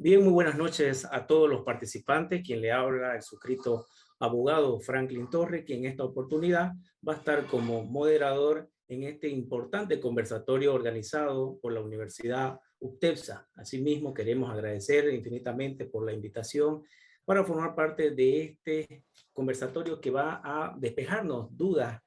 Bien, muy buenas noches a todos los participantes. Quien le habla el suscrito abogado Franklin Torres, quien en esta oportunidad va a estar como moderador en este importante conversatorio organizado por la Universidad UTEPSA. Asimismo, queremos agradecer infinitamente por la invitación para formar parte de este conversatorio que va a despejarnos dudas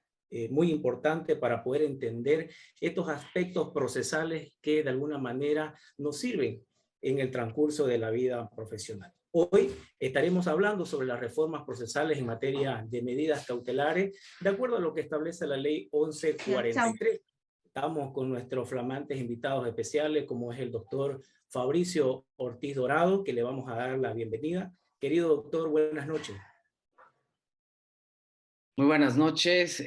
muy importantes para poder entender estos aspectos procesales que de alguna manera nos sirven en el transcurso de la vida profesional. Hoy estaremos hablando sobre las reformas procesales en materia de medidas cautelares, de acuerdo a lo que establece la ley 1143. Estamos con nuestros flamantes invitados especiales, como es el doctor Fabricio Ortiz Dorado, que le vamos a dar la bienvenida. Querido doctor, buenas noches. Muy buenas noches,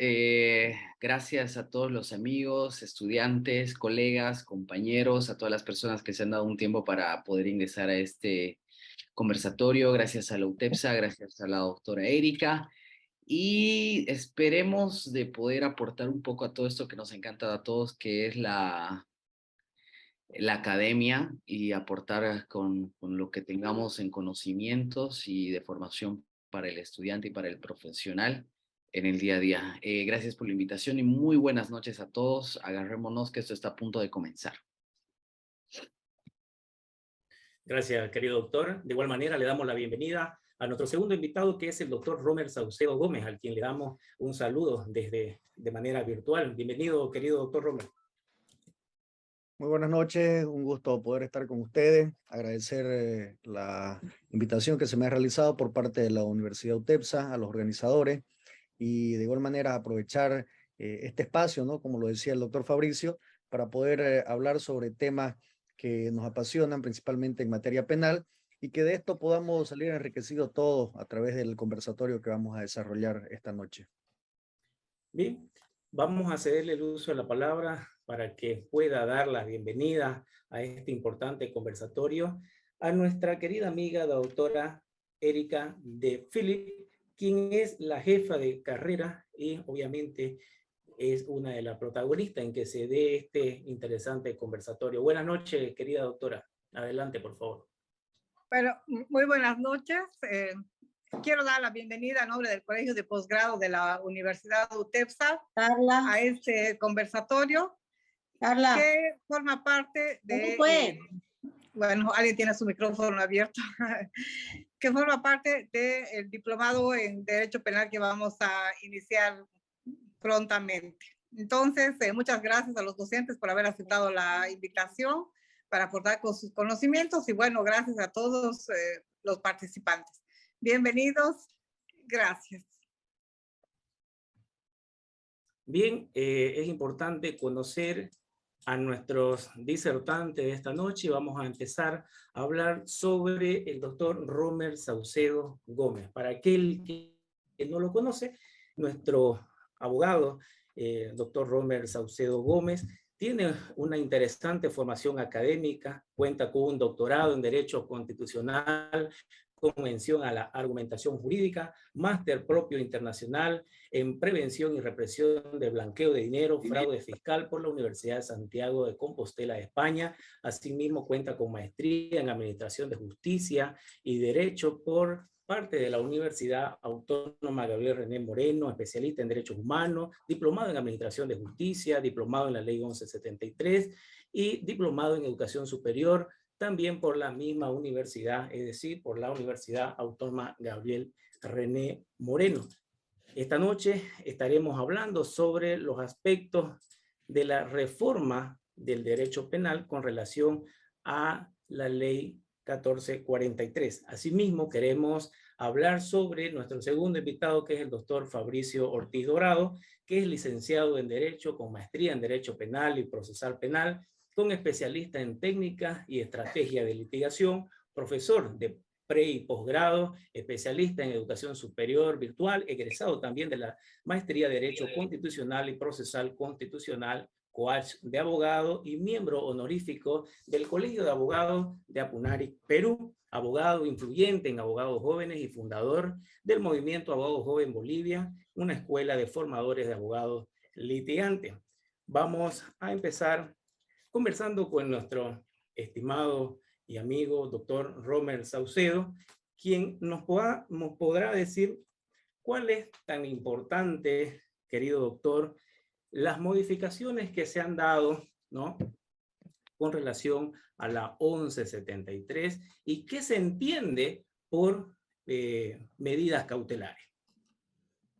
gracias a todos los amigos, estudiantes, colegas, compañeros, a todas las personas que se han dado un tiempo para poder ingresar a este conversatorio, gracias a la UTEPSA, gracias a la doctora Erika, y esperemos de poder aportar un poco a todo esto que nos encanta a todos, que es la academia, y aportar con lo que tengamos en conocimientos y de formación para el estudiante y para el profesional en el día a día. Gracias por la invitación y muy buenas noches a todos. Agarrémonos que esto está a punto de comenzar. Gracias, querido doctor. De igual manera, le damos la bienvenida a nuestro segundo invitado, que es el doctor Romer Saucedo Gómez, al quien le damos un saludo de manera virtual. Bienvenido, querido doctor Romer. Muy buenas noches, un gusto poder estar con ustedes, agradecer la invitación que se me ha realizado por parte de la Universidad UTEPSA, a los organizadores, y de igual manera aprovechar este espacio, ¿no? Como lo decía el doctor Fabricio, para poder hablar sobre temas que nos apasionan, principalmente en materia penal, y que de esto podamos salir enriquecidos todos a través del conversatorio que vamos a desarrollar esta noche. Bien, vamos a cederle el uso de la palabra para que pueda dar la bienvenida a este importante conversatorio a nuestra querida amiga, la doctora Erika de Philip, quien es la jefa de carrera y obviamente es una de las protagonistas en que se dé este interesante conversatorio. Buenas noches, querida doctora. Adelante, por favor. Bueno, muy buenas noches. Quiero dar la bienvenida a nombre del Colegio de Posgrado de la Universidad UTEPSA a este conversatorio que forma parte de... bueno, alguien tiene su micrófono abierto. Que forma parte del diplomado en Derecho Penal que vamos a iniciar prontamente. Entonces, muchas gracias a los docentes por haber aceptado la invitación para aportar con sus conocimientos y bueno, gracias a todos los participantes. Bienvenidos, gracias. Bien, es importante conocer a nuestros disertantes de esta noche. Vamos a empezar a hablar sobre el doctor Romer Saucedo Gómez. Para aquel que no lo conoce, nuestro abogado, doctor Romer Saucedo Gómez, tiene una interesante formación académica, cuenta con un doctorado en Derecho Constitucional, con mención a la argumentación jurídica, máster propio internacional en prevención y represión de blanqueo de dinero, fraude fiscal por la Universidad de Santiago de Compostela, España. Asimismo, cuenta con maestría en Administración de Justicia y Derecho por parte de la Universidad Autónoma Gabriel René Moreno, especialista en Derechos Humanos, diplomado en Administración de Justicia, diplomado en la Ley 1173 y diplomado en Educación Superior, también por la misma universidad, es decir, por la Universidad Autónoma Gabriel René Moreno. Esta noche estaremos hablando sobre los aspectos de la reforma del derecho penal con relación a la ley 1443. Asimismo, queremos hablar sobre nuestro segundo invitado, que es el doctor Fabricio Ortiz Dorado, que es licenciado en Derecho con maestría en Derecho Penal y Procesal Penal, con especialista en técnica y estrategia de litigación, profesor de pre y posgrado, especialista en educación superior virtual, egresado también de la maestría de Derecho Constitucional y Procesal Constitucional, coach de abogado y miembro honorífico del Colegio de Abogados de Apunari, Perú, abogado influyente en abogados jóvenes y fundador del Movimiento Abogado Joven Bolivia, una escuela de formadores de abogados litigantes. Vamos a empezar conversando con nuestro estimado y amigo doctor Romer Saucedo, quien nos podrá decir cuál es tan importante, querido doctor, las modificaciones que se han dado, ¿no?, con relación a la 1173 y qué se entiende por medidas cautelares.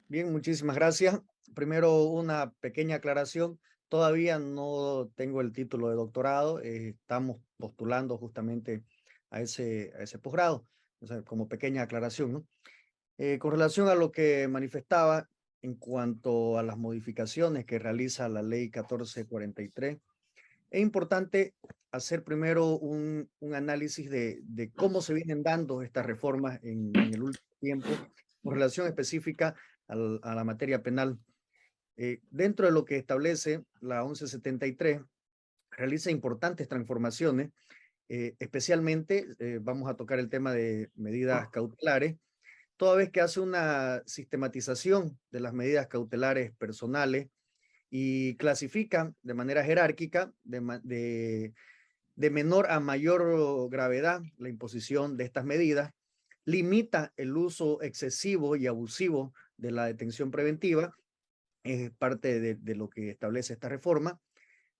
Bien, muchísimas gracias. Primero, una pequeña aclaración. Todavía no tengo el título de doctorado. Estamos postulando justamente a ese posgrado. O sea, como pequeña aclaración, ¿no? Con relación a lo que manifestaba en cuanto a las modificaciones que realiza la ley 1443, es importante hacer primero un análisis de cómo se vienen dando estas reformas en el último tiempo con relación específica a la materia penal. Dentro de lo que establece la 1173, realiza importantes transformaciones, especialmente vamos a tocar el tema de medidas cautelares, toda vez que hace una sistematización de las medidas cautelares personales y clasifica de manera jerárquica de menor a mayor gravedad la imposición de estas medidas, limita el uso excesivo y abusivo de la detención preventiva, es parte de lo que establece esta reforma,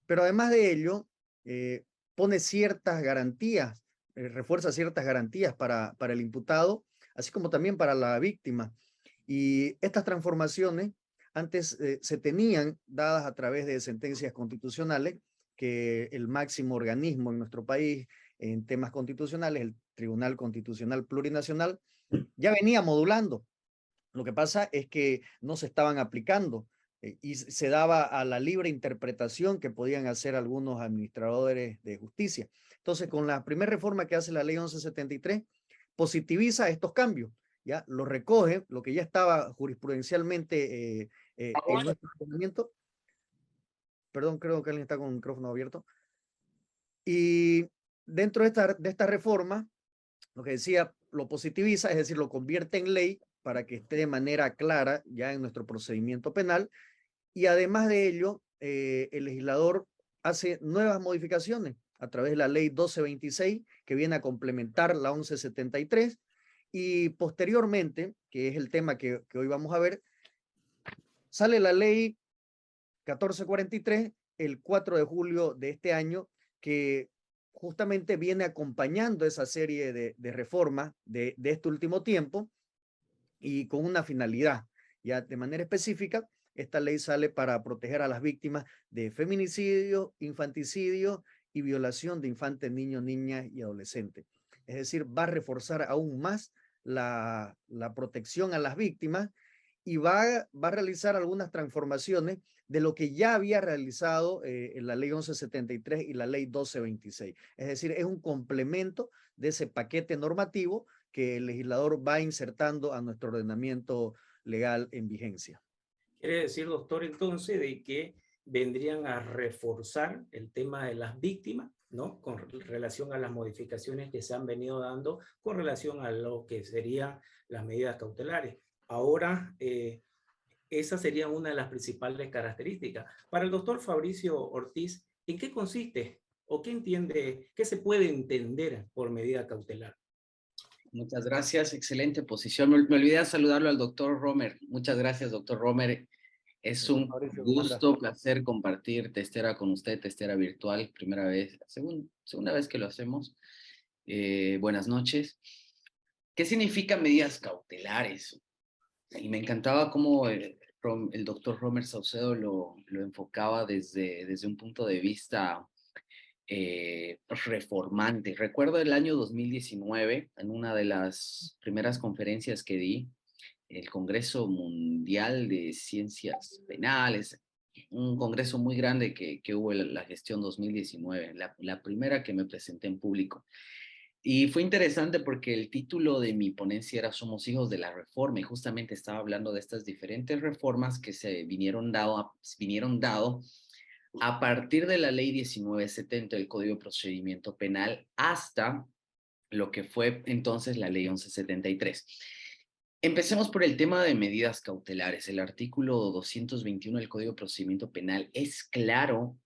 pero además de ello, pone ciertas garantías, refuerza ciertas garantías para el imputado, así como también para la víctima. Y estas transformaciones antes se tenían dadas a través de sentencias constitucionales que el máximo organismo en nuestro país en temas constitucionales, el Tribunal Constitucional Plurinacional, ya venía modulando. Lo que pasa es que no se estaban aplicando y se daba a la libre interpretación que podían hacer algunos administradores de justicia. Entonces, con la primera reforma que hace la ley 1173, positiviza estos cambios, ya lo recoge, lo que ya estaba jurisprudencialmente en nuestro ordenamiento. Perdón, creo que alguien está con el micrófono abierto. Y dentro de esta reforma, lo que decía, lo positiviza, es decir, lo convierte en ley para que esté de manera clara ya en nuestro procedimiento penal. Y además de ello, el legislador hace nuevas modificaciones a través de la ley 1226, que viene a complementar la 1173, y posteriormente, que es el tema que hoy vamos a ver, sale la ley 1443 el 4 de julio de este año, que justamente viene acompañando esa serie de reformas de este último tiempo y con una finalidad. Ya de manera específica, esta ley sale para proteger a las víctimas de feminicidio, infanticidio y violación de infantes, niños, niñas y adolescentes. Es decir, va a reforzar aún más la protección a las víctimas y va a realizar algunas transformaciones de lo que ya había realizado en la ley 1173 y la ley 1226. Es decir, es un complemento de ese paquete normativo que el legislador va insertando a nuestro ordenamiento legal en vigencia. Quiere decir, doctor, entonces, de que vendrían a reforzar el tema de las víctimas, ¿no?, con relación a las modificaciones que se han venido dando con relación a lo que serían las medidas cautelares. Ahora, esa sería una de las principales características. Para el doctor Fabricio Ortiz, ¿en qué consiste o qué entiende, qué se puede entender por medida cautelar? Muchas gracias, excelente posición. Me olvidé saludarlo al doctor Romer. Muchas gracias, doctor Romer. Es un gusto, placer compartir Testera con usted, Testera virtual, primera vez, segunda vez que lo hacemos. Buenas noches. ¿Qué significan medidas cautelares? Y me encantaba cómo el doctor Romer Saucedo lo enfocaba desde un punto de vista reformante. Recuerdo el año 2019, en una de las primeras conferencias que di, el Congreso Mundial de Ciencias Penales, un congreso muy grande que hubo en la gestión 2019, la primera que me presenté en público. Y fue interesante porque el título de mi ponencia era Somos hijos de la reforma, y justamente estaba hablando de estas diferentes reformas que se vinieron dado a partir de la ley 1970 del Código de Procedimiento Penal hasta lo que fue entonces la ley 1173. Empecemos por el tema de medidas cautelares. El artículo 221 del Código de Procedimiento Penal es claro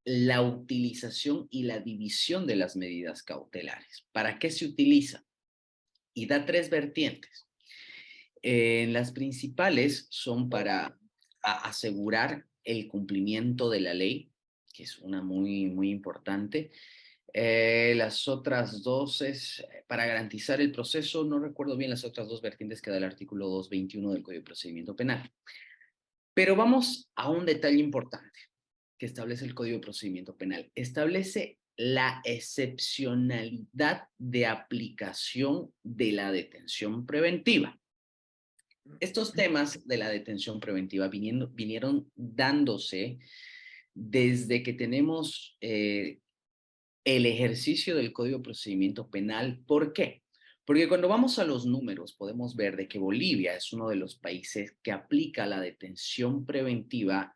la utilización y la división de las medidas cautelares. ¿Para qué se utiliza? Y da tres vertientes. Las principales son para asegurar el cumplimiento de la ley, que es una muy importante. Las otras dos es para garantizar el proceso. No recuerdo bien las otras dos vertientes que da el artículo 221 del Código de Procedimiento Penal. Pero vamos a un detalle importante que establece el Código de Procedimiento Penal. Establece la excepcionalidad de aplicación de la detención preventiva. Estos temas de la detención preventiva vinieron dándose desde que tenemos el ejercicio del Código de Procedimiento Penal. ¿Por qué? Porque cuando vamos a los números podemos ver de que Bolivia es uno de los países que aplica la detención preventiva,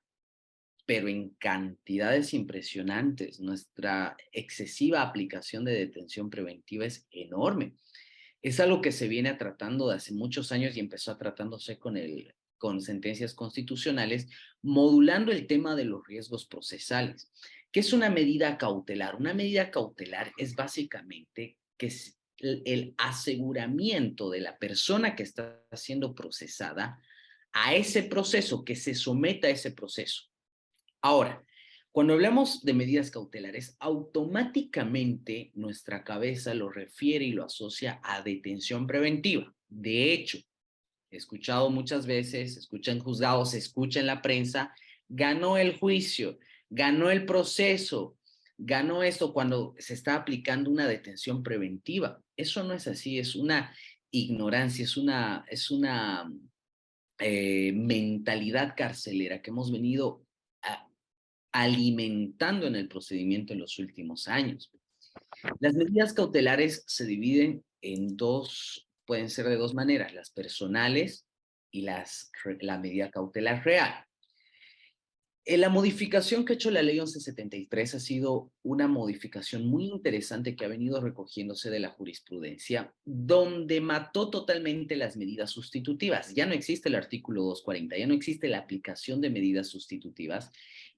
pero en cantidades impresionantes. Nuestra excesiva aplicación de detención preventiva es enorme. Es algo que se viene tratando de hace muchos años y empezó a tratándose con sentencias constitucionales, modulando el tema de los riesgos procesales. ¿Qué es una medida cautelar? Una medida cautelar es básicamente que es el aseguramiento de la persona que está siendo procesada a ese proceso, que se someta a ese proceso. Ahora, cuando hablamos de medidas cautelares, automáticamente nuestra cabeza lo refiere y lo asocia a detención preventiva. De hecho, he escuchado muchas veces, escucha en juzgados, se escucha en la prensa, ganó el juicio, ganó el proceso, ganó esto cuando se está aplicando una detención preventiva. Eso no es así, es una ignorancia, es una mentalidad carcelera que hemos venido alimentando en el procedimiento en los últimos años. Las medidas cautelares se dividen en pueden ser de dos maneras, las personales y la medida cautelar real. La modificación que ha hecho la ley 1173 ha sido una modificación muy interesante que ha venido recogiéndose de la jurisprudencia, donde mató totalmente las medidas sustitutivas. Ya no existe el artículo 240, ya no existe la aplicación de medidas sustitutivas,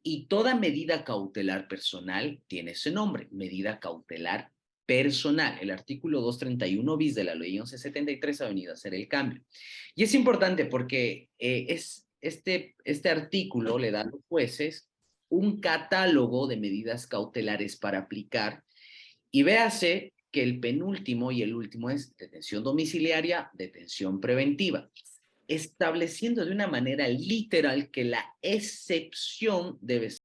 y toda medida cautelar personal tiene ese nombre, medida cautelar personal. El artículo 231 bis de la ley 1173 ha venido a hacer el cambio. Y es importante porque este artículo le da a los jueces un catálogo de medidas cautelares para aplicar, y véase que el penúltimo y el último es detención domiciliaria, detención preventiva, estableciendo de una manera literal que la excepción debe ser